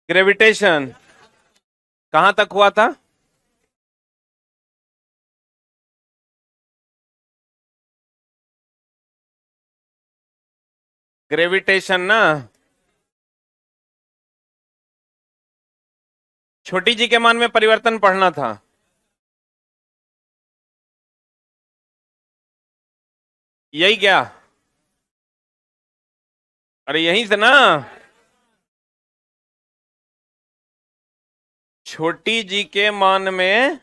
Gravitation कहां तक हुआ था? ग्रेविटेशन ना छोटी जी के मान में परिवर्तन पढ़ना था। यही क्या? अरे यहीं से ना, छोटी जी के मान में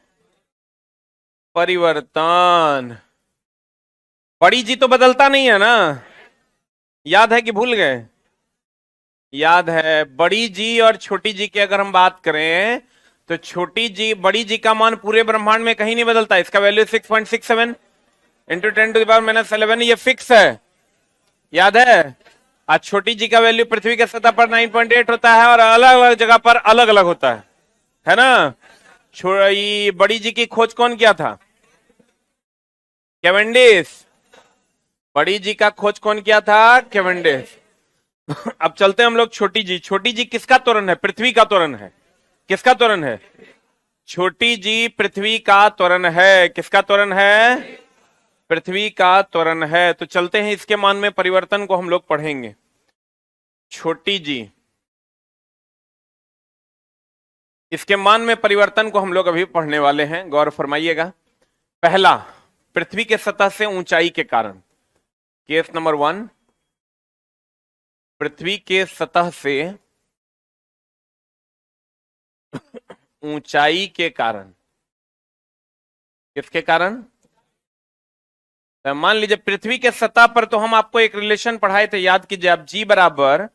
परिवर्तन। बड़ी जी तो बदलता नहीं है ना, याद है कि भूल गए? याद है। बड़ी जी और छोटी जी की अगर हम बात करें तो छोटी जी, बड़ी जी का मान पूरे ब्रह्मांड में कहीं नहीं बदलता। इसका वैल्यू 6.67 इंटू 10⁻11, ये फिक्स है, याद है। आज छोटी जी का वैल्यू पृथ्वी के सतह पर 9.8 होता है और अलग अलग जगह पर अलग अलग होता है ना। बड़ी जी की खोज कौन किया था? कैवेंडिश। बड़ी जी का खोज कौन किया था? कैवेंडिश। अब चलते हैं हम लोग छोटी जी। छोटी जी किसका त्वरण है? पृथ्वी का त्वरण है। किसका त्वरण है? छोटी जी पृथ्वी का त्वरण है। किसका त्वरण है? पृथ्वी का त्वरण है। तो चलते हैं इसके मान में परिवर्तन को हम लोग पढ़ेंगे। छोटी जी, इसके मान में परिवर्तन को हम लोग अभी पढ़ने वाले हैं, गौर फरमाइएगा। पहला, पृथ्वी के सतह से ऊंचाई के कारण। केस नंबर 1, पृथ्वी के सतह से ऊंचाई के कारण। किसके कारण? तो मान लीजिए पृथ्वी के सतह पर, तो हम आपको एक रिलेशन पढ़ाए थे, याद कीजिए आप, जी बराबर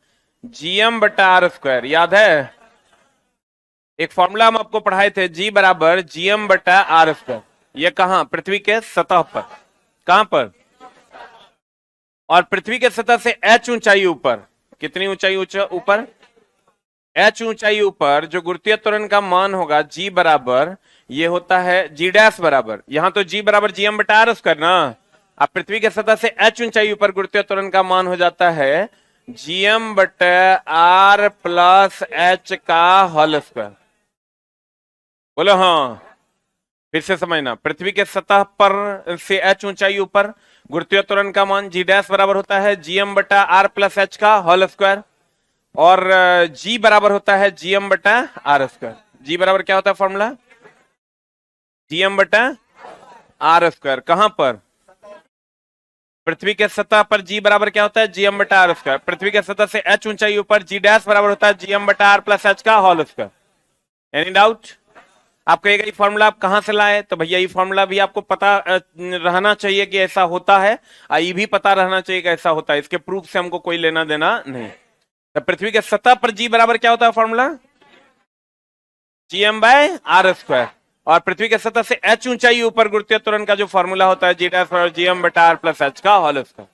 GM/R², याद है? एक फॉर्मूला हम आपको पढ़ाए थे, जी बराबर GM/R²। ये कहां? पृथ्वी के सतह पर। कहां पर? और पृथ्वी के सतह से h ऊंचाई ऊपर, कितनी ऊंचाई ऊपर? h ऊंचाई ऊपर जो गुरुत्वीय त्वरण का मान होगा g बराबर, ये होता है g' बराबर, यहां तो g बराबर GM/R² ना। अब पृथ्वी के सतह से h ऊंचाई ऊपर गुरुत्वीय त्वरण का मान हो जाता है GM/R प्लस h का होल स्क्वायर। बोलो हाँ। फिर से समझना, पृथ्वी के सतह पर से h ऊंचाई ऊपर गुरुत्वीय त्वरण का मान g' बराबर होता है GM/R प्लस h का होल स्क्वायर, और g बराबर होता है GM/R²। g बराबर क्या होता है फॉर्मूला? GM/R²। कहां पर? पृथ्वी के सतह पर g बराबर क्या होता है? GM/R²। पृथ्वी के सतह से h ऊंचाई ऊपर g' बराबर होता है GM/R प्लस h का होल स्क्वायर। Any doubt? आपको ये फॉर्मूला आप कहां से लाए? तो भैया ये फॉर्मूला भी आपको पता रहना चाहिए कि ऐसा होता है, ये भी पता रहना चाहिए कि ऐसा होता है। इसके प्रूफ से हमको कोई लेना देना नहीं। तो पृथ्वी के सतह पर g बराबर क्या होता है फॉर्मूला? GM/R²। और पृथ्वी के सतह से h ऊंचाई ऊपर गुरुत्वीय त्वरण का जो फॉर्मूला होता है g' GM/R प्लस h का होल स्क्वायर।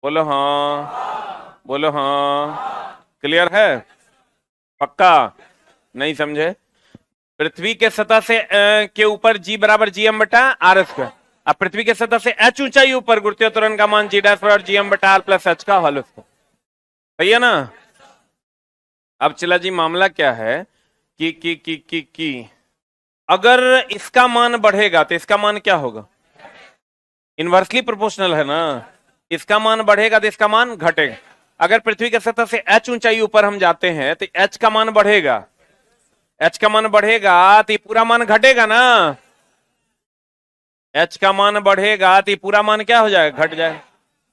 बोलो हाँ, बोलो हाँ। क्लियर है? पक्का? नहीं समझे? पृथ्वी के सतह से के ऊपर g बराबर GM/R²। अब पृथ्वी के सतह से h ऊंचाई ऊपर गुरुत्वीय त्वरण का मान g' बराबर GM/R प्लस h का होल स्क्वायर। सही है ना? अब चला जी, मामला क्या है कि अगर इसका मान बढ़ेगा तो इसका मान क्या होगा? इनवर्सली प्रोपोर्शनल है ना। इसका मान बढ़ेगा तो इसका मान घटेगा। अगर पृथ्वी के सतह से h ऊंचाई ऊपर हम जाते हैं तो h का मान बढ़ेगा। h का मान बढ़ेगा तो ये पूरा मान घटेगा ना। h का मान बढ़ेगा तो ये पूरा मान क्या हो जाएगा? घट जाएगा।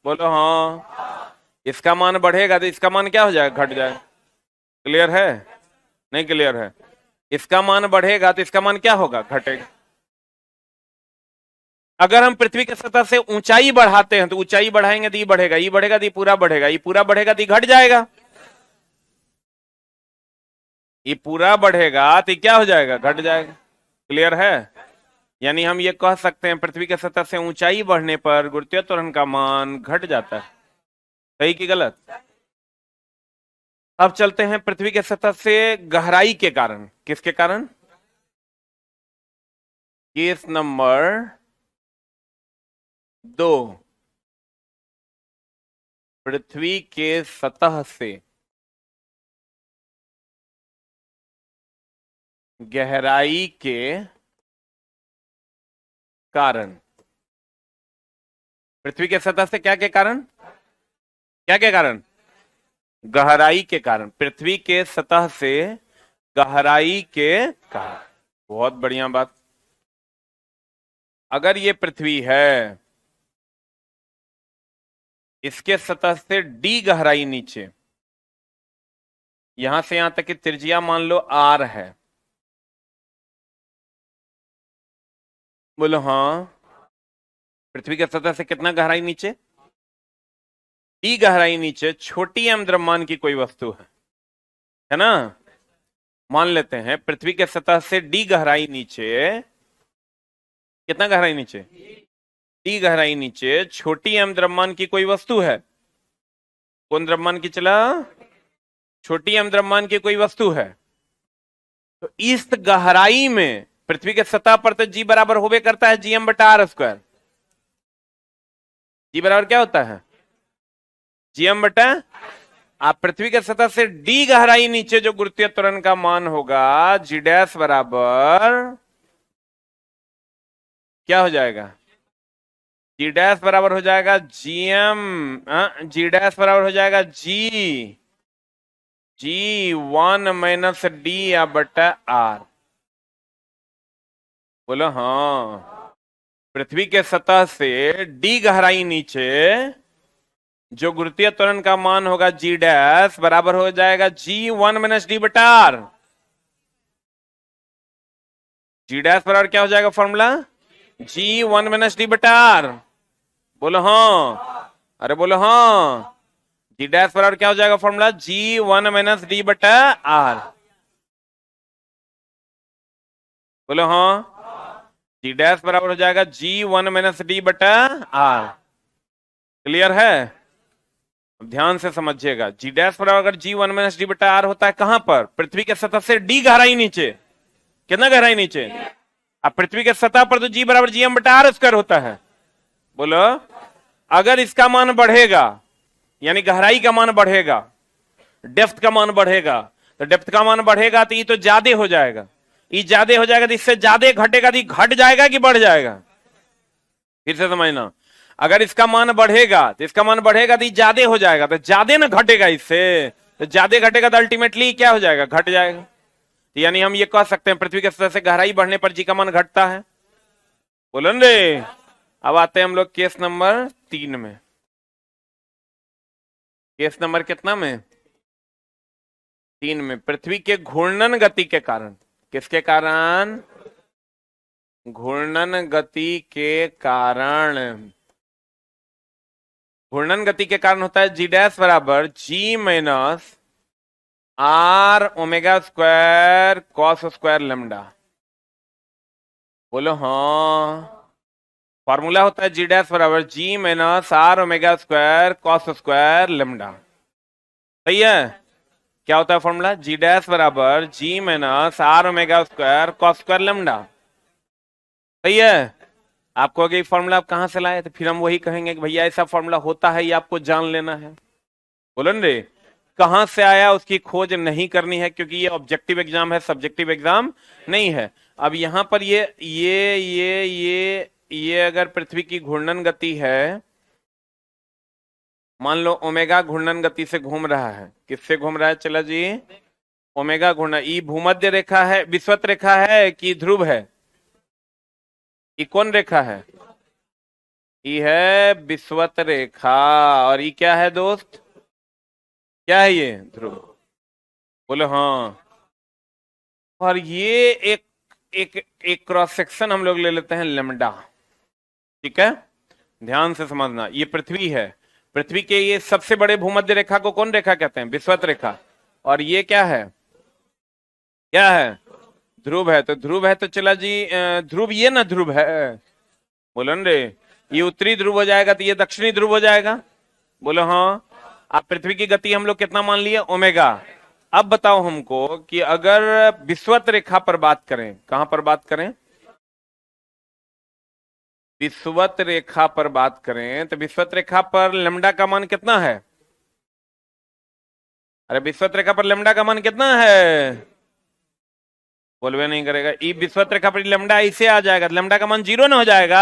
बोलो हाँ। इसका मान बढ़ेगा तो इसका मान क्या हो जाएगा? घट जाएगा। क्लियर है? नहीं क्लियर है? इसका मान बढ़ेगा तो इसका मान क्या होगा? घटेगा। अगर हम पृथ्वी के सतह से ऊंचाई बढ़ाते हैं तो ऊंचाई बढ़ाएंगे तो ये बढ़ेगा, ये बढ़ेगा तो ये पूरा बढ़ेगा, ये पूरा बढ़ेगा तो ये घट जाएगा, ये पूरा बढ़ेगा तो ये क्या हो जाएगा? घट जाएगा। क्लियर है? यानी हम ये कह सकते हैं पृथ्वी के सतह से ऊंचाई बढ़ने पर गुरुत्वीय त्वरण का मान घट जाता है। सही कि गलत? अब चलते हैं पृथ्वी के सतह से गहराई के कारण। किसके कारण? केस नंबर 2, पृथ्वी के सतह से गहराई के कारण। पृथ्वी के सतह से क्या के कारण? क्या के कारण? गहराई के कारण। पृथ्वी के सतह से गहराई के कारण। बहुत बढ़िया बात। अगर ये पृथ्वी है, इसके सतह से डी गहराई नीचे, यहां से यहां तक की त्रिज्या मान लो आर है। बोलो हाँ। पृथ्वी के सतह से कितना गहराई नीचे? डी गहराई नीचे छोटी एम द्रव्यमान की कोई वस्तु है ना। मान लेते हैं पृथ्वी के सतह से डी गहराई नीचे, कितना गहराई नीचे? डी गहराई नीचे छोटी एम द्रव्यमान की कोई वस्तु है। कौन द्रव्यमान की चला? छोटी एम द्रव्यमान की कोई वस्तु है। तो इस गहराई में पृथ्वी के सतह पर तो जी बराबर होबे करता है जीएम बटा आर स्क्वायर। जी बराबर क्या होता है? जीएम बटा। आप पृथ्वी के सतह से डी गहराई नीचे जो गुरुत्वीय त्वरण का मान होगा जी डैश बराबर क्या हो जाएगा? जी डैश बराबर हो जाएगा जीएम, जी डैश बराबर हो जाएगा जी 1 माइनस डी या बटा आर। बोलो हाँ। पृथ्वी के सतह से डी गहराई नीचे जो गुरुत्वीय त्वरण का मान होगा जी डैश बराबर हो जाएगा जी 1 माइनस डी बटा आर। जी डैश बराबर क्या हो जाएगा फॉर्मूला? जी 1 माइनस डी बटा आर। बोलो हाँ। अरे बोलो हाँ। जी डैश बराबर क्या हो जाएगा फॉर्मूला? जी 1 माइनस डी बटा आर। बोलो हाँ। जी डैश बराबर हो जाएगा जी 1 माइनस डी बटा आर। क्लियर है? अब ध्यान से समझिएगा। जी डैश बराबर अगर जी 1 माइनस डी बटा आर होता है कहां पर? पृथ्वी के सतह से डी गहराई नीचे। कितना गहराई नीचे? अब पृथ्वी के सतह पर तो जी बराबर जी एम बटा आर स्क्वायर होता है। बोलो अगर इसका मान बढ़ेगा, यानी गहराई का मान बढ़ेगा, डेप्थ का मान बढ़ेगा, तो डेप्थ का मान बढ़ेगा तो ये तो ज्यादा हो जाएगा। ये ज्यादा हो जाएगा तो इससे ज्यादा घटेगा तो घट जाएगा कि बढ़ जाएगा? फिर से समझना। अगर इसका मान बढ़ेगा तो इसका मान बढ़ेगा तो ज्यादा हो जाएगा, तो ज्यादा ना घटेगा इससे, तो ज्यादा घटेगा तो अल्टीमेटली क्या हो जाएगा? घट जाएगा। तो यानी हम ये कह सकते हैं पृथ्वी के सतह से गहराई बढ़ने पर जी का मान घटता है। बोलो रे। अब आते हैं हम लोग केस नंबर 3 में। केस नंबर कितना में? 3 में। पृथ्वी के घूर्णन गति के कारण। किसके कारण? घूर्णन गति के कारण। घूर्णन गति के कारण होता है जी डैश बराबर जी minus are omega square cos square lambda. बोलो हाँ। फॉर्मूला होता है जी डैश बराबर जी minus are omega square cos square lambda. सही है? क्या होता है फॉर्मूला? जी डैश बराबर जी minus are omega square cos square lambda. सही है? आपको अगर फॉर्मूला आप कहां से लाए, तो फिर हम वही कहेंगे कि भैया ऐसा फॉर्मूला होता है, ये आपको जान लेना है। बोलो रे। कहां से आया उसकी खोज नहीं करनी है, क्योंकि ये ऑब्जेक्टिव एग्जाम है, सब्जेक्टिव एग्जाम नहीं है। अब यहां पर ये अगर पृथ्वी की घूर्णन गति है, मान लो ओमेगा घूर्णन गति से घूम रहा है। किससे घूम रहा है? चला जी ओमेगा घूर्णन। ये भूमध्य रेखा है, विषुवत रेखा है कि ध्रुव है? ये कौन रेखा है? ये है विषुवत रेखा। और ये क्या है दोस्त? क्या है ये? ध्रुव। बोलो हाँ। और ये एक क्रॉस सेक्शन हम लोग ले लेते हैं लेमडा। ठीक है? ध्यान से समझना। ये पृथ्वी है। पृथ्वी के ये सबसे बड़े भूमध्य रेखा को कौन रेखा कहते हैं? विषुवत रेखा। और ये क्या है? क्या है? ध्रुव है। तो ध्रुव है तो चला जी ध्रुव, ये ना ध्रुव है। बोलो रे। ये उत्तरी ध्रुव हो जाएगा तो ये दक्षिणी ध्रुव हो जाएगा। बोलो हाँ। आप पृथ्वी की गति हम लोग कितना मान लिए? ओमेगा। अब बताओ हमको कि अगर विषुवत रेखा पर बात करें, कहां पर बात करें? विषुवत रेखा पर बात करें तो विषुवत रेखा पर लैम्डा का मान कितना है? अरे विषुवत रेखा पर लैम्डा का मान कितना है? बोलवे नहीं करेगा। ई विषुवत रेखा पर लैम्डा ऐसे आ जाएगा, लैम्डा का मान 0 ना हो जाएगा।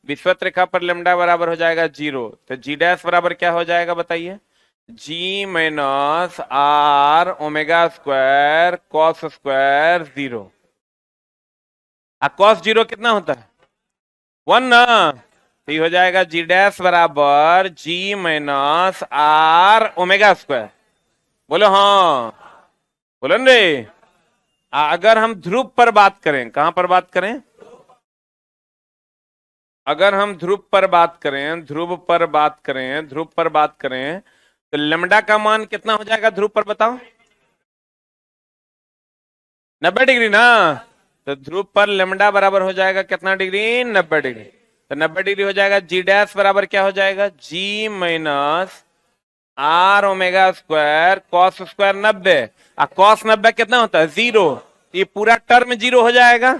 विषुवत रेखा पर लैम्डा बराबर हो जाएगा 0, तो जी डैश बराबर क्या हो जाएगा बताइए? G minus are omega square cos square 0। Cos 0 कितना होता है? 1 ना। तो ये हो जाएगा जी डैश बराबर जी माइनस आर ओमेगा स्क्वायर। बोलो हाँ, बोलो रे। अगर हम ध्रुव पर बात करें, कहां पर बात करें? अगर हम ध्रुव पर बात करें, ध्रुव पर बात करें, ध्रुव पर बात करें, तो लैम्डा का मान कितना हो जाएगा ध्रुव पर बताओ? 90 डिग्री ना। तो ध्रुव पर लैम्डा बराबर हो जाएगा कितना डिग्री? 90 डिग्री। तो 90 डिग्री हो जाएगा जी डैश बराबर क्या हो जाएगा? G minus are omega square cos square 90। Cos 90 कितना होता है? 0। ये पूरा टर्म 0 हो जाएगा।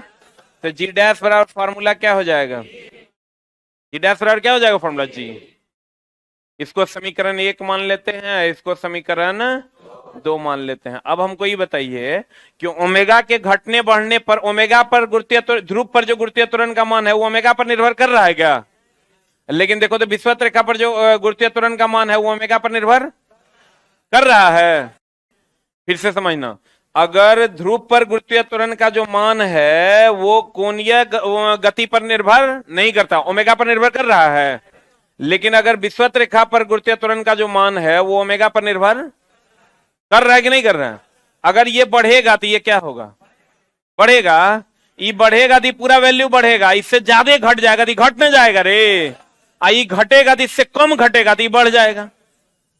तो जी डैश बराबर फॉर्मूला क्या हो जाएगा? जी डैश बराबर क्या हो जाएगा फॉर्मूला? जी, इसको समीकरण 1 मान लेते हैं, इसको समीकरण 2 मान लेते हैं। अब हमको ये बताइए कि ओमेगा के घटने बढ़ने पर ओमेगा पर गुरुत्वीय ध्रुव पर जो गुरुत्वीय त्वरण का मान है वो ओमेगा पर निर्भर कर रहा है क्या? लेकिन देखो तो विषुवत रेखा पर जो गुरुत्वीय त्वरण का मान है वो ओमेगा पर निर्भर कर रहा है। फिर से समझना, अगर ध्रुव पर गुरुत्वीय त्वरण का जो मान है वो कोणीय गति पर निर्भर नहीं करता, ओमेगा पर निर्भर कर रहा है। लेकिन अगर विषुवत रेखा पर गुरुत्वीय त्वरण का जो मान है वो ओमेगा पर निर्भर कर रहा है कि नहीं कर रहा है? अगर ये बढ़ेगा तो ये क्या होगा? बढ़ेगा। ये बढ़ेगा तो पूरा वैल्यू बढ़ेगा, इससे ज्यादा घट जाएगा तो घट नहीं जाएगा रे। आई घटेगा तो इससे कम घटेगा तो बढ़ जाएगा।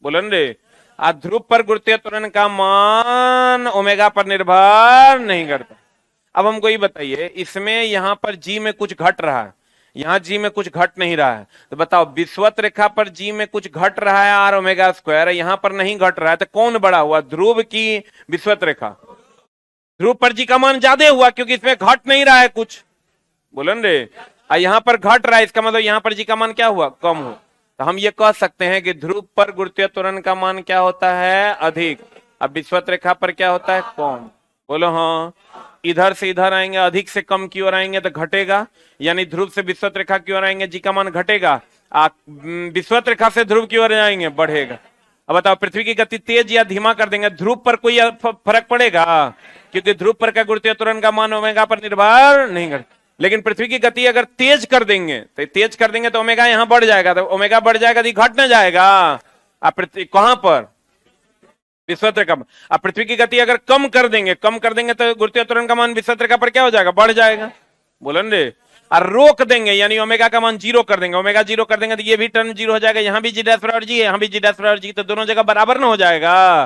बोलन रे। ध्रुव पर गुरुत्वीय त्वरण का मान ओमेगा पर निर्भर नहीं करता। अब हमको ये बताइए, इसमें यहां पर जी में कुछ घट रहा है, यहां जी में कुछ घट नहीं रहा है, तो बताओ विषुवत रेखा पर जी में कुछ घट रहा है आर ओमेगा स्क्वायर, यहां पर नहीं घट रहा है, तो कौन बड़ा हुआ? ध्रुव की विषुवत रेखा? ध्रुव पर जी का मान ज्यादा हुआ क्योंकि इसमें घट नहीं रहा है कुछ। बोलन रे। यहां पर घट रहा है, इसका मतलब यहां पर जी का मान क्या हुआ? कम हुआ। तो हम ये कह सकते हैं कि ध्रुव पर गुरुत्वीय त्वरण का मान क्या होता है? अधिक। अब विषुवत रेखा पर क्या होता है? कम। बोलो हाँ। इधर से इधर आएंगे, अधिक से कम की ओर आएंगे तो घटेगा, यानी ध्रुव से विषुवत रेखा की ओर आएंगे, जी का मान घटेगा। विषुवत रेखा से ध्रुव की ओर जाएंगे, बढ़ेगा। अब बताओ पृथ्वी की गति तेज या धीमा कर देंगे, ध्रुव पर कोई फर्क पड़ेगा? क्योंकि ध्रुव पर का गुरुत्वीय त्वरण का मान ओमेगा पर निर्भर नहीं करता। लेकिन पृथ्वी की गति अगर तेज कर देंगे तो ओमेगा यहां बढ़ जाएगा, तो ओमेगा बढ़ जाएगा तो घट न जाएगा। पृथ्वी कहां पर? विषुवत रेखा। अब पृथ्वी की गति अगर कम कर देंगे तो गुरुत्वीय त्वरण का मान विषुवत रेखा पर क्या हो जाएगा? बढ़ जाएगा। बोलन रे। और रोक देंगे यानी ओमेगा का मान 0 कर देंगे, ओमेगा 0 कर देंगे तो ये भी टर्म 0 हो जाएगा, यहां भी जी डैश बराबर जी है, यहां भी जी डैश बराबर जी, तो दोनों जगह बराबर ना हो जाएगा।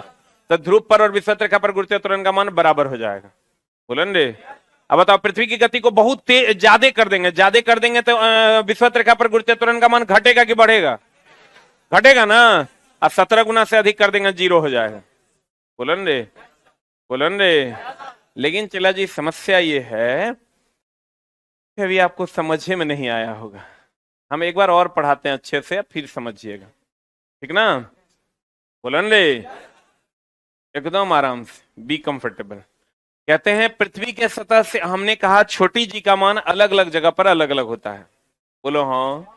तो ध्रुव पर और विषुवत रेखा पर गुरुत्वीय त्वरण का मान बराबर हो जाएगा। बोलन रे। अब बताओ पृथ्वी की गति को बहुत ज्यादा कर देंगे तो विषुवत रेखा पर गुरुत्वीय त्वरण का मान घटेगा कि बढ़ेगा? घटेगा ना। अब 17 गुना से अधिक कर देंगे, 0 हो जाएगा। बोलन रे। लेकिन चला जी, समस्या ये है कि अभी आपको समझे में नहीं आया होगा, हम एक बार और पढ़ाते हैं अच्छे से, फिर समझिएगा, ठीक ना? बोलन रे। एकदम आराम से, बी कंफर्टेबल। कहते हैं पृथ्वी के सतह से, हमने कहा छोटी जी का मान अलग अलग जगह पर अलग अलग होता है। बोलो हाँ।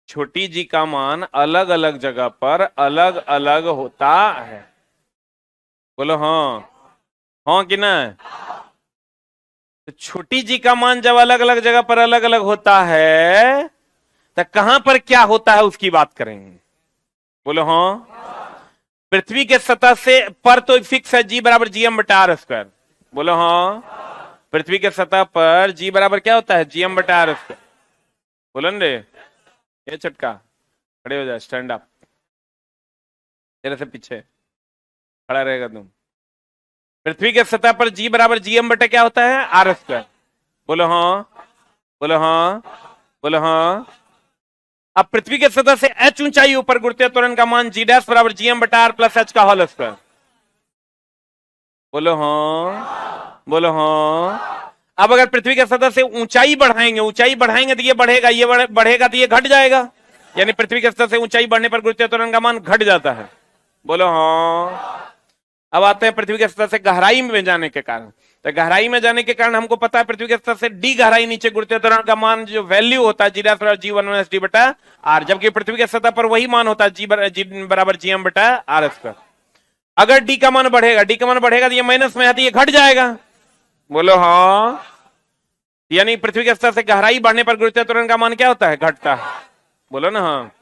छोटी जी का मान अलग अलग जगह पर अलग अलग होता है। बोलो हाँ। हाँ कि ना? तो छोटी जी का मान जब अलग अलग जगह पर अलग अलग होता है तो कहां पर क्या होता है उसकी बात करेंगे। बोलो हाँ। पृथ्वी के सतह से पर तो फिक्स है, जी बराबर GM बटा आर स्क्वायर। बोलो हाँ। पृथ्वी के सतह पर जी बराबर क्या होता है? GM बटा आर स्क्वायर। बोलन रे। ये चटका खड़े हो जाए, स्टैंड अप, तेरे से पीछे खड़ा रहेगा तुम। पृथ्वी के सतह पर जी बराबर GM बटे क्या होता है? R square. बोलो हाँ। बोलो हाँ। बोलो हाँ। अब पृथ्वी के सतह से h ऊंचाई ऊपर गुरुत्वीय त्वरण का मान जी डैश बराबर GM बटा आर प्लस h का होल स्क्वायर। बोलो हाँ। बोलो हाँ। अब अगर पृथ्वी के सतह से ऊंचाई बढ़ाएंगे तो ये बढ़ेगा, ये बढ़ेगा तो ये घट जाएगा, यानी पृथ्वी के सतह से ऊंचाई बढ़ने पर गुरुत्वीय त्वरण का मान घट जाता है। बोलो हाँ। अब आते हैं पृथ्वी के सतह से गहराई में जाने के कारण। तो गहराई में जाने के कारण हमको पता है पृथ्वी के स्तर से डी गहराई नीचे गुरुत्वीय त्वरण का मान जो वैल्यू होता है जी डैश बराबर G1 माइनस डी बटा आर, जबकि पृथ्वी के सतह पर वही मान होता है जी बराबर GM बटा आर स्क्वायर। अगर डी का मान बढ़ेगा, डी का मान बढ़ेगा तो ये माइनस में है तो ये घट जाएगा। बोलो हाँ। यानी पृथ्वी के स्तर से गहराई बढ़ने पर गुरुत्वीय त्वरण का मान क्या होता है? घटता है। बोलो ना हाँ।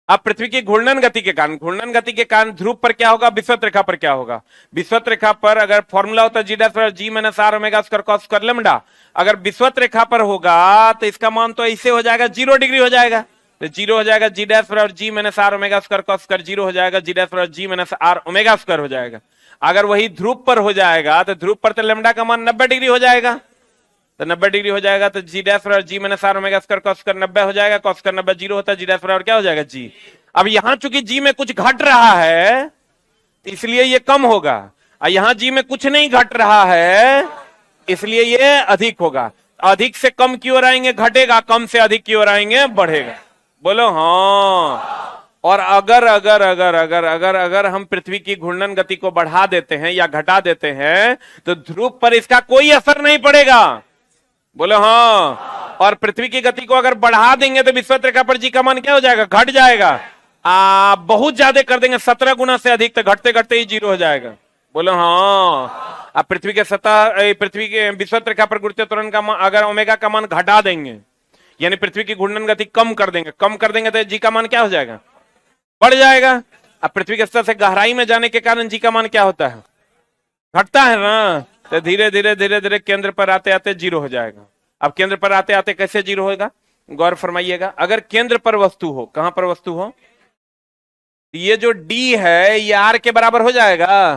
अब पृथ्वी की घूर्णन गति के कारण ध्रुव पर क्या होगा, विषुवत रेखा पर क्या होगा? विषुवत रेखा पर अगर फॉर्मूला होता है जी डैश बराबर जी minus are omega square cos square lambda, अगर विषुवत रेखा पर होगा तो इसका मान तो ऐसे हो जाएगा 0 डिग्री हो जाएगा, तो 0 हो जाएगा जी डैश बराबर जी minus are omega square cos square 0 हो जाएगा जी डैश बराबर जी माइनस आर ओमेगा स्क्वायर हो जाएगा। अगर वही ध्रुव पर हो जाएगा तो ध्रुव पर तो लैम्डा का मान 90 डिग्री हो जाएगा, तो 90 डिग्री हो जाएगा तो जी डैश बराबर जी minus are omega square cos square 90 हो जाएगा, कॉस स्क्वायर 90 0 होता है, जी डैश बराबर क्या हो जाएगा जी। अब यहां चूंकि जी में कुछ घट रहा है इसलिए ये कम होगा, और यहां जी में कुछ नहीं घट रहा है इसलिए ये अधिक होगा। अधिक से कम की ओर आएंगे घटेगा, कम से अधिक की ओर आएंगे बढ़ेगा। बोलो हाँ। और अगर अगर अगर अगर अगर अगर हम पृथ्वी की घूर्णन गति को बढ़ा देते हैं या घटा देते हैं तो ध्रुव पर इसका कोई असर नहीं पड़ेगा। बोलो हाँ। और पृथ्वी की गति को अगर बढ़ा देंगे तो विषुवत रेखा पर जी का मान क्या हो जाएगा? घट जाएगा। बहुत ज्यादा कर देंगे 17 गुना से अधिक तो घटते घटते ही 0 हो जाएगा। बोलो हाँ। अब पृथ्वी के सतह पृथ्वी के विषुवत रेखा पर गुरुत्वीय त्वरण का मान अगर ओमेगा का मान घटा देंगे यानी पृथ्वी की घूर्णन गति कम कर देंगे तो जी का मान क्या हो जाएगा? बढ़ जाएगा। अब पृथ्वी के स्तर से गहराई में जाने के कारण जी का मान क्या होता है? घटता है ना, तो धीरे धीरे धीरे धीरे केंद्र पर आते आते 0 हो जाएगा। अब केंद्र पर आते आते कैसे 0 होगा? गौर फरमाइएगा। अगर केंद्र पर वस्तु हो, कहां पर वस्तु हो, ये जो डी है ये आर के बराबर हो जाएगा?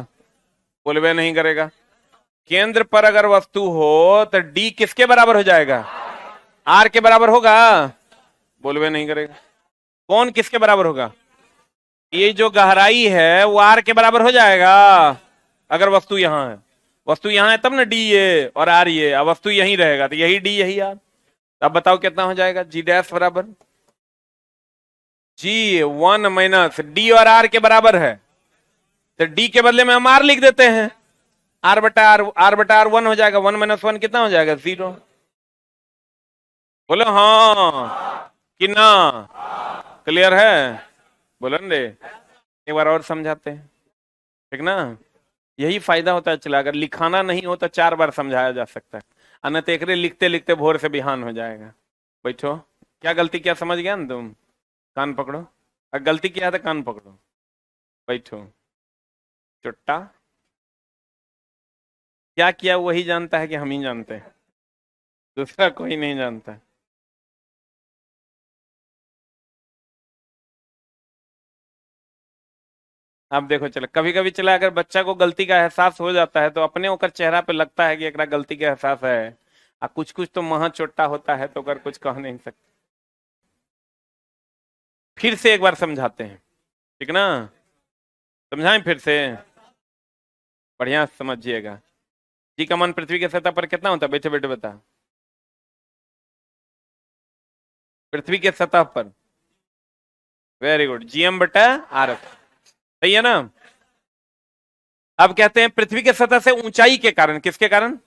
बोलवे नहीं करेगा। केंद्र पर अगर वस्तु हो तो डी किसके बराबर हो जाएगा? आर के बराबर होगा? बोलवे नहीं करेगा। कौन किसके बराबर होगा? ये जो गहराई है वो आर के बराबर हो जाएगा अगर वस्तु यहां है। वस्तु यहां है तब ना डी ये और आर ये, अब वस्तु यहीं रहेगा तो यही डी यही आर। अब बताओ कितना हो जाएगा? जी डैश बराबर G1 माइनस डी और आर के बराबर है तो डी के बदले में हम आर लिख देते हैं। आर बटा आर 1 हो जाएगा। 1 माइनस 1 कितना हो जाएगा? 0। बोलो हाँ कि ना? क्लियर है? बोलो ना, एक बार और समझाते हैं, ठीक ना? यही फायदा होता है। चला अगर लिखाना नहीं हो तो 4 बार समझाया जा सकता है, अन्यथा एक लिखते लिखते भोर से बिहान हो जाएगा। बैठो। क्या गलती किया समझ गया ना तुम? कान पकड़ो। अगर गलती किया तो कान पकड़ो। बैठो। चुट्टा क्या किया वही जानता है कि हम ही जानते हैं, दूसरा कोई नहीं जानता। अब देखो चलो, कभी कभी चला अगर बच्चा को गलती का एहसास हो जाता है तो अपने ओकर चेहरा पे लगता है कि एक गलती का एहसास है, और कुछ कुछ तो महा चोट्टा होता है तो अगर कुछ कह नहीं सकते। फिर से एक बार समझाते हैं, ठीक ना? समझाएं फिर से, बढ़िया समझिएगा। जी का मान पृथ्वी के सतह पर कितना होता है? बैठे बैठे बता। पृथ्वी के सतह पर, वेरी गुड, GM बटा आर। सही है ना? अब कहते हैं पृथ्वी के सतह से ऊंचाई के कारण, किसके कारण?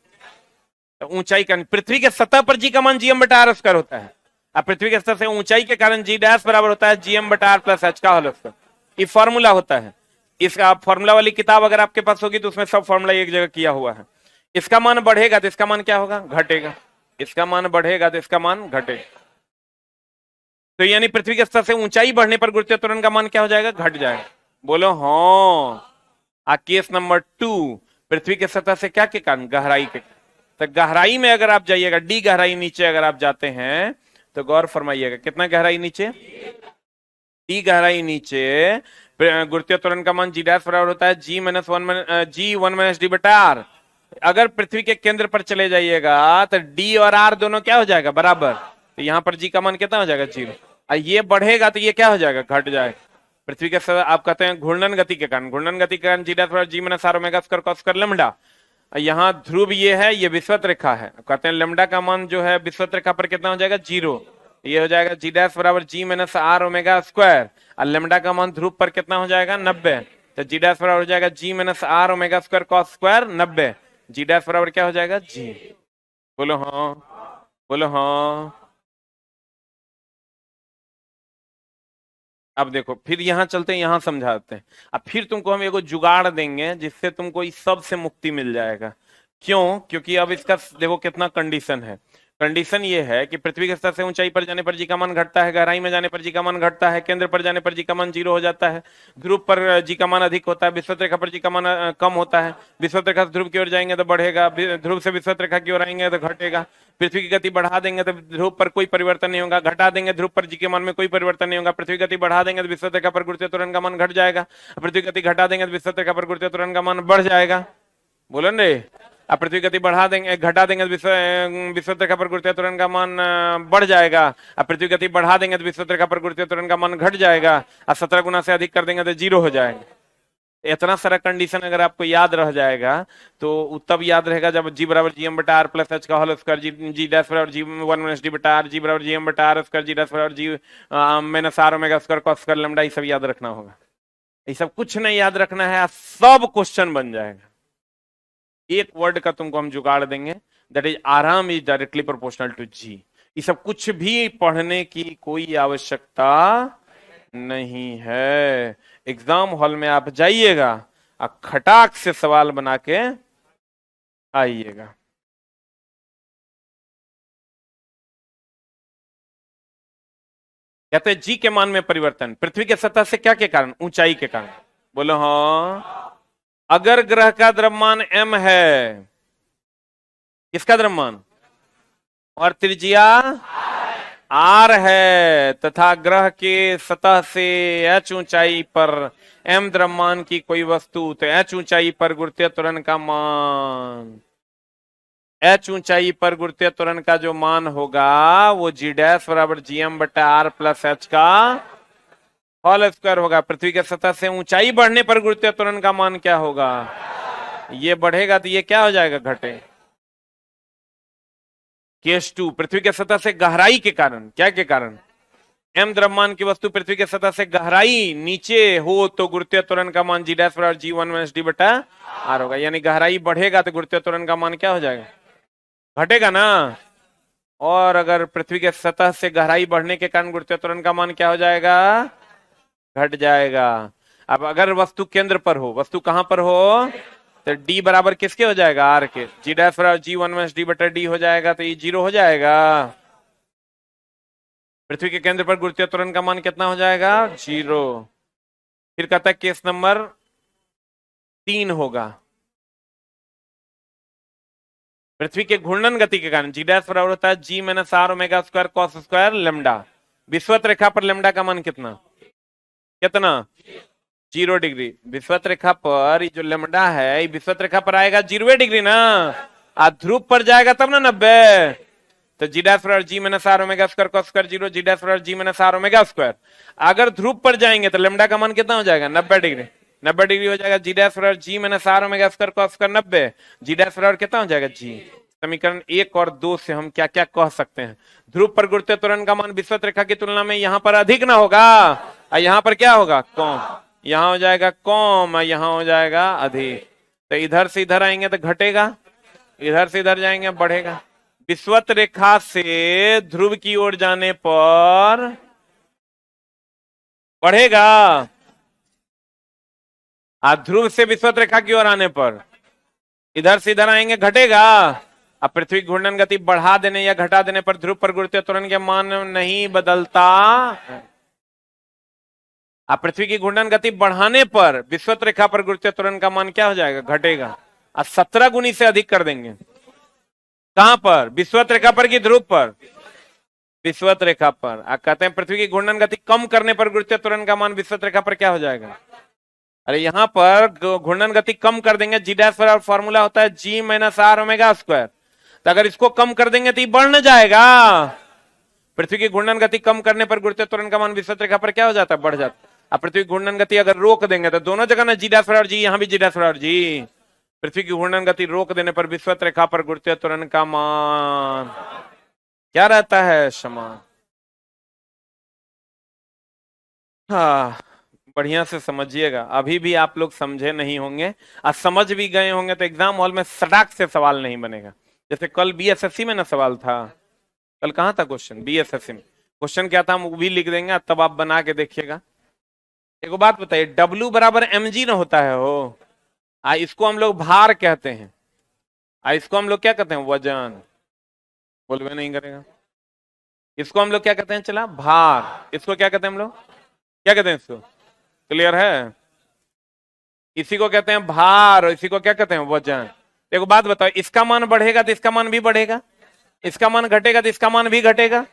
ऊंचाई कारण। पृथ्वी के सतह पर जी का मान GM बटा आर स्क्वायर होता है। अब पृथ्वी के सतह से ऊंचाई के कारण जी डैश बराबर होता है GM बटा आर प्लस एच का होल स्क्वायर। ये फॉर्मूला होता है। इसका फॉर्मूला वाली किताब अगर आपके पास होगी तो उसमें सब फॉर्मूला एक जगह किया हुआ है। इसका मान बढ़ेगा तो इसका मान क्या होगा? घटेगा। इसका मान बढ़ेगा तो इसका मान घटेगा। तो यानी पृथ्वी के स्तर से ऊंचाई बढ़ने पर गुरुत्वीय त्वरण का मान क्या हो जाएगा? घट जाएगा। बोलो हाँ। केस नंबर 2, पृथ्वी के सतह से क्या के कारण? गहराई के। तो गहराई में अगर आप जाइएगा, डी गहराई नीचे अगर आप जाते हैं तो गौर फरमाइएगा, कितना गहराई नीचे? डी गहराई नीचे गुरुत्वीय त्वरण का मान जी डैश बराबर होता है G1 माइनस डी बटा आर। अगर पृथ्वी के केंद्र पर चले जाइएगा तो डी और आर दोनों क्या हो जाएगा? बराबर। तो यहाँ पर जी का मान कितना हो जाएगा? 0। और ये बढ़ेगा तो ये क्या हो जाएगा? घट जाएगा। पृथ्वी के आप कहते हैं घूर्णन गति के कारण, घूर्णन गति के कारण जी डैश बराबर जी minus are omega square cos square lambda. यहाँ ध्रुव ये है, ये विषुवत रेखा है। कहते हैं लैम्डा का मान जो है विषुवत रेखा पर कितना हो जाएगा? 0। ये हो जाएगा जी डैश बराबर जी माइनस आर ओमेगा स्क्वायर, और लैम्डा का मान ध्रुव पर कितना हो जाएगा? 90। तो जी डैश बराबर हो जाएगा g minus are omega square cos square 90। Ji dash बराबर क्या हो जाएगा, जी। बोलो हाँ, बोलो हाँ। अब देखो फिर यहाँ चलते हैं, यहाँ समझाते हैं। अब फिर तुमको हम एगो जुगाड़ देंगे जिससे तुमको इस सब से मुक्ति मिल जाएगा। क्यों? क्योंकि अब इसका देखो कितना कंडीशन है। कंडीशन ये है कि पृथ्वी के स्तर से ऊंचाई पर जाने पर जी का मान घटता है, गहराई में जाने पर जी का मान घटता है, केंद्र पर जाने पर जी का मान 0 हो जाता है, ध्रुव पर जी का मान अधिक होता है, विषुवत रेखा पर जी का मान कम होता है, विषुवत रेखा से ध्रुव की ओर जाएंगे तो बढ़ेगा, ध्रुव से विषुवत रेखा की ओर आएंगे तो घटेगा, पृथ्वी की गति बढ़ा देंगे तो ध्रुव पर कोई परिवर्तन नहीं होगा, घटा देंगे ध्रुव पर जी के मान में कोई परिवर्तन नहीं होगा, पृथ्वी गति बढ़ा देंगे तो विषुवत रेखा पर गुरुत्वीय त्वरण का मान घट जाएगा, पृथ्वी गति घटा देंगे तो विषुवत रेखा पर गुरुत्वीय त्वरण का मान बढ़ जाएगा। बोलो रे। अब पृथ्वी गति बढ़ा देंगे, घटा देंगे तो विषुवत रेखा पर गुरुत्वीय त्वरण का मान बढ़ जाएगा। अब पृथ्वी गति बढ़ा देंगे तो विषुवत रेखा पर गुरुत्वीय त्वरण का मान घट जाएगा। अब 17 गुना से अधिक कर देंगे तो 0 हो जाएगा। इतना सारा कंडीशन अगर आपको याद रह जाएगा तो तब याद रहेगा जब जी बराबर जी एम बटा आर प्लस एच का होल स्क्वायर, जी डैश बराबर जी वन माइनस डी बटा आर, जी बराबर जी एम बटा आर स्क्वायर, जी डैश बराबर जी minus are omega square cos square lambda, ये सब याद रखना होगा। ये सब कुछ नहीं याद रखना है, सब क्वेश्चन बन जाएगा। एक वर्ड का तुमको हम जुगाड़ देंगे, दैट इज आराम इज डायरेक्टली प्रोपोर्शनल टू जी। ये सब कुछ भी पढ़ने की कोई आवश्यकता नहीं है। एग्जाम हॉल में आप जाइएगा और खटाक से सवाल बना के आइएगा। कहते हैं जी के मान में परिवर्तन पृथ्वी के सतह से क्या के कारण, ऊंचाई के कारण। बोलो हाँ। अगर ग्रह का द्रव्यमान m है, किसका द्रव्यमान, और त्रिज्या r है, तथा ग्रह के सतह से h ऊंचाई पर m द्रव्यमान की कोई वस्तु, तो h ऊंचाई पर गुरुत्वीय त्वरण का मान, h ऊंचाई पर गुरुत्वीय त्वरण का जो मान होगा वो जी डैश बराबर जी एम बटा आर प्लस एच का होल स्क्वायर होगा। पृथ्वी के सतह से ऊंचाई बढ़ने पर गुरुत्वीय त्वरण का मान क्या होगा, ये बढ़ेगा तो ये क्या हो जाएगा, घटे। केस 2, पृथ्वी के सतह से गहराई के कारण, क्या के कारण, m द्रव्यमान की वस्तु पृथ्वी के सतह से गहराई नीचे हो तो गुरुत्वीय त्वरण का मान जी डैश बराबर जी वन माइनस डी बटा आर होगा। यानी गहराई बढ़ेगा तो गुरुत्वीय त्वरण का मान क्या हो जाएगा, घटेगा ना। और अगर पृथ्वी के सतह से गहराई बढ़ने के कारण गुरुत्वीय त्वरण का मान क्या हो जाएगा, घट जाएगा। अब अगर वस्तु केंद्र पर हो, वस्तु कहां पर हो, तो d बराबर किसके हो जाएगा, r के, जी डैश बराबर जी वन माइनस डी बटा डी हो जाएगा, तो ये 0 हो जाएगा। पृथ्वी के केंद्र पर गुरुत्वीय त्वरण का मान कितना हो जाएगा, 0। फिर कहता है केस नंबर 3 होगा, पृथ्वी के घूर्णन गति के कारण जी डैश बराबर होता है G minus are omega square cos square lambda. विषुवत रेखा पर लेमडा का मान कितना, कितना, 0 डिग्री। विषुवत रेखा पर जो लेमडा है विषुवत रेखा पर आएगा 0 डिग्री ना, आ ध्रुव पर जाएगा तब ना 90। तो जी डैश बराबर जी minus are omega square cos square 0, G dash बराबर जी माइनस आर ओमेगा स्क्वायर। अगर ध्रुव पर जाएंगे तो लेमडा का मान कितना हो जाएगा, 90 डिग्री। 90 डिग्री हो जाएगा, जी डैश बराबर जी minus are omega square cos square 90, ji dash बराबर कितना हो जाएगा, जी। समीकरण 1 और 2 से हम क्या क्या कह सकते हैं, ध्रुव पर गुरुत्वीय त्वरण का मान विषुवत रेखा की तुलना में यहाँ पर अधिक ना होगा, और यहाँ पर क्या होगा, कम। यहाँ हो जाएगा कम और यहाँ हो जाएगा अधिक। तो इधर से इधर आएंगे तो घटेगा, इधर से इधर जाएंगे बढ़ेगा। विषुवत रेखा से ध्रुव की ओर जाने पर बढ़ेगा, और ध्रुव से विषुवत रेखा की ओर आने पर इधर से इधर आएंगे घटेगा। अब पृथ्वी घूर्णन गति बढ़ा देने या घटा देने पर ध्रुव पर गुरुत्वीय त्वरण के मान नहीं बदलता। अब पृथ्वी की घूर्णन गति बढ़ाने पर विषुवत रेखा पर गुरुत्वीय त्वरण का मान क्या हो जाएगा, घटेगा। अब 17 गुनी से अधिक कर देंगे, कहां पर, विषुवत रेखा पर कि ध्रुव पर, विषुवत रेखा पर। अब कहते हैं पृथ्वी की घूर्णन गति कम करने पर गुरुत्वीय त्वरण का मान विषुवत रेखा पर क्या हो जाएगा। अरे यहां पर घूर्णन गति कम कर देंगे, जी डैश बराबर फॉर्मूला होता है G minus are omega square. तो अगर इसको कम कर देंगे तो ये बढ़ न जाएगा। पृथ्वी की घूर्णन गति कम करने पर गुरुत्वीय त्वरण का मान विषुवत रेखा पर क्या हो जाता है, बढ़ जाता है। अब पृथ्वी की घूर्णन गति अगर रोक देंगे तो दोनों जगह ना जी डैश बराबर जी, यहां भी जी डैश बराबर जी। पृथ्वी की घूर्णन गति रोक देने पर विषुवत रेखा पर गुरुत्वीय त्वरण का मान क्या रहता है, समान। हाँ बढ़िया से समझिएगा, अभी भी आप लोग समझे नहीं होंगे और समझ भी गए होंगे तो एग्जाम हॉल में सटाक से सवाल नहीं बनेगा। जैसे कल बीएसएससी में ना सवाल था, कल कहाँ था क्वेश्चन, बीएसएससी में क्वेश्चन क्या था, हम वो भी लिख देंगे, तब आप बना के देखिएगा। एक बात बताइए, W बराबर mg ना होता है हो, इसको हम लोग भार कहते हैं, इसको हम लोग क्या कहते हैं, वजन। बोलवे नहीं करेगा। इसको हम लोग क्या कहते हैं, चला भार, इसको क्या कहते हैं हम लोग, क्या कहते हैं इसको, क्लियर है। इसी को कहते हैं भार और इसी को क्या कहते हैं, वजन। देखो बात बताओ, इसका मान बढ़ेगा तो इसका मान भी बढ़ेगा, इसका मान घटेगा तो इसका मान भी घटेगा,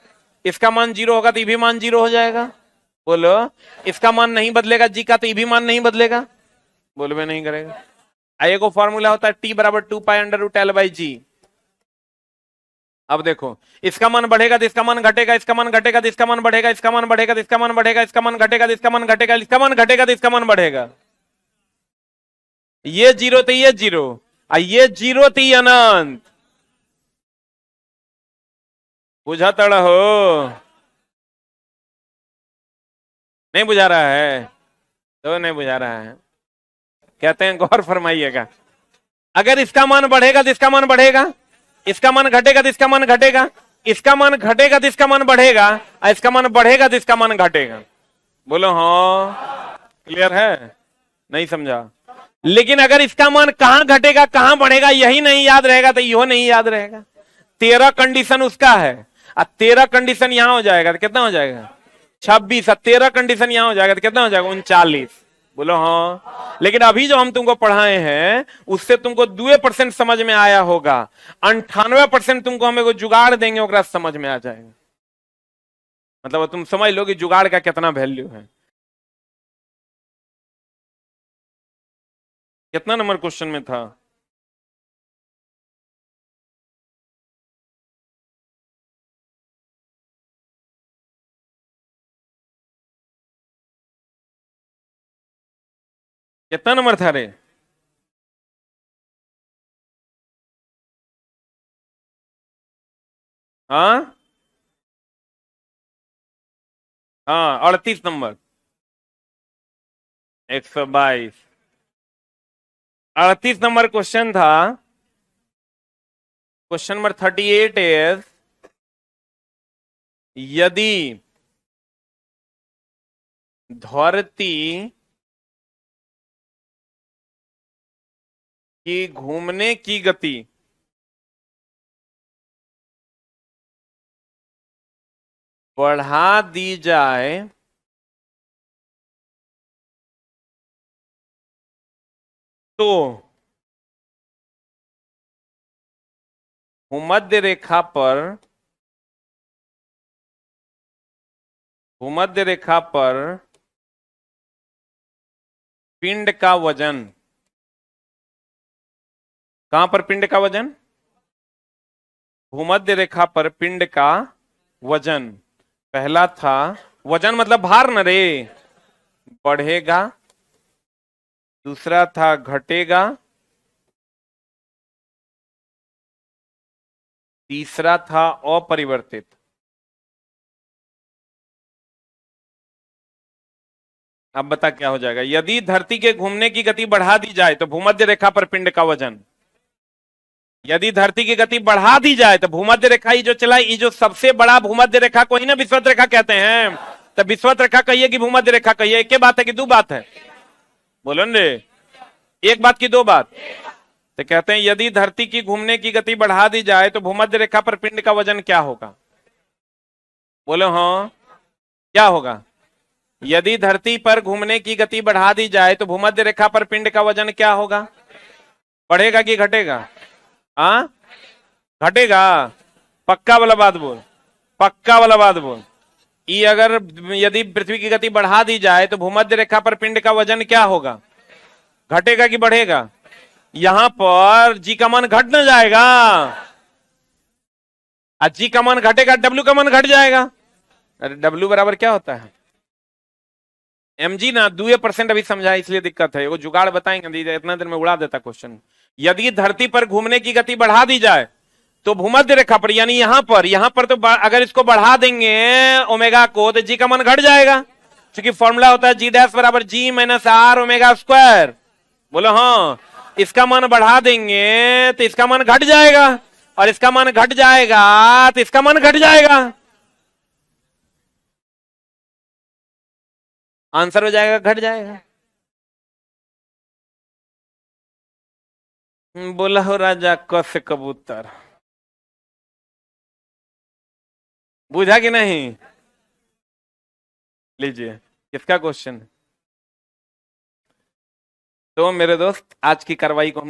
इसका मान 0 होगा तो ये भी मान 0 हो जाएगा। बोलो, इसका मान नहीं बदलेगा जी का तो ये भी मान नहीं बदलेगा, बोलवे नहीं करेगा। आइए को फॉर्मूला होता है T बराबर 2 pi under root L by G. अब देखो, इसका मान बढ़ेगा तो इसका मान घटेगा, इसका मान घटेगा तो इसका मान बढ़ेगा, इसका मान बढ़ेगा तो इसका मान बढ़ेगा, इसका मान घटेगा तो इसका मान घटेगा, इसका मान घटेगा तो इसका मान बढ़ेगा। ये 0 तो ये 0, ये 0 तो ये अनंत। बुझा तड़ा हो, नहीं बुझा रहा है तो नहीं बुझा रहा है, कहते हैं गौर फरमाइएगा। अगर इसका मान बढ़ेगा तो इसका मान बढ़ेगा, इसका मान घटेगा तो इसका मान घटेगा, इसका मान घटेगा तो इसका मान बढ़ेगा, और इसका मान बढ़ेगा तो इसका मान घटेगा। बोलो हाँ, क्लियर है, नहीं समझा। लेकिन अगर इसका मान कहां घटेगा कहां बढ़ेगा यही नहीं याद रहेगा तो यो नहीं याद रहेगा। 13 कंडीशन उसका है और 13 कंडीशन यहां हो जाएगा तो कितना हो जाएगा, 26। 13 कंडीशन यहां हो जाएगा तो कितना हो जाएगा, 39। बोलो हाँ। लेकिन अभी जो हम तुमको पढ़ाए हैं उससे तुमको 2% समझ में आया होगा, 98% तुमको हम एगो जुगाड़ देंगे ओकरा समझ में आ जाएगा। मतलब तुम समझ लो कि जुगाड़ का कितना वैल्यू है। कितना नंबर क्वेश्चन में था, कितना नंबर था रे, हाँ हाँ 38 नंबर, 122। 38 नंबर क्वेश्चन था। क्वेश्चन नंबर 38 इज, यदि धरती की घूमने की गति बढ़ा दी जाए तो भूमध्य रेखा पर पिंड का वजन, कहां पर पिंड का वजन, भूमध्य रेखा पर पिंड का वजन। पहला था वजन मतलब भार न रे, बढ़ेगा। दूसरा था घटेगा। तीसरा था अपरिवर्तित। अब बता क्या हो जाएगा, यदि धरती के घूमने की गति बढ़ा दी जाए तो भूमध्य रेखा पर पिंड का वजन, यदि धरती की गति बढ़ा दी जाए तो भूमध्य रेखा ही जो चला, ये जो सबसे बड़ा भूमध्य रेखा को ही ना विषुवत रेखा कहते हैं। तो विषुवत रेखा कहिए कि भूमध्य रेखा कहिए, एक बात है कि दो बात है, बोलो न रे, एक बात की दो बात। तो कहते हैं यदि धरती की घूमने की गति बढ़ा दी जाए तो भूमध्य रेखा पर पिंड का वजन क्या होगा, बोलो हाँ क्या होगा। यदि धरती पर घूमने की गति बढ़ा दी जाए तो भूमध्य रेखा पर पिंड का वजन क्या होगा, बढ़ेगा कि घटेगा, हाँ घटेगा। पक्का वाला बात बोल, पक्का वाला बात बोल। ये अगर यदि पृथ्वी की गति बढ़ा दी जाए तो भूमध्य रेखा पर पिंड का वजन क्या होगा, घटेगा कि बढ़ेगा। यहां पर जी का मान घट न जाएगा, जी का मान घटेगा, डब्ल्यू का मान घट जाएगा। अरे डब्ल्यू बराबर क्या होता है, mg ना, 2% अभी समझा इसलिए दिक्कत है, वो जुगाड़ बताएंगे, इतना देर में उड़ा देता क्वेश्चन। यदि धरती पर घूमने की गति बढ़ा दी जाए तो भूमध्य रेखा पर, यानी यहां पर तो अगर इसको बढ़ा देंगे ओमेगा को तो जी का मान घट जाएगा। क्योंकि फॉर्मूला होता है जी डैश बराबर जी माइनस आर ओमेगा स्क्वायर। बोलो हाँ। इसका मान बढ़ा देंगे तो इसका मान घट जाएगा, और इसका मान घट जाएगा तो इसका मान घट जाएगा, आंसर हो जाएगा घट जाएगा। बोला हो राजा क से कबूतर। बुझा कि नहीं? लीजिए किसका क्वेश्चन। तो मेरे दोस्त आज की कार्रवाई को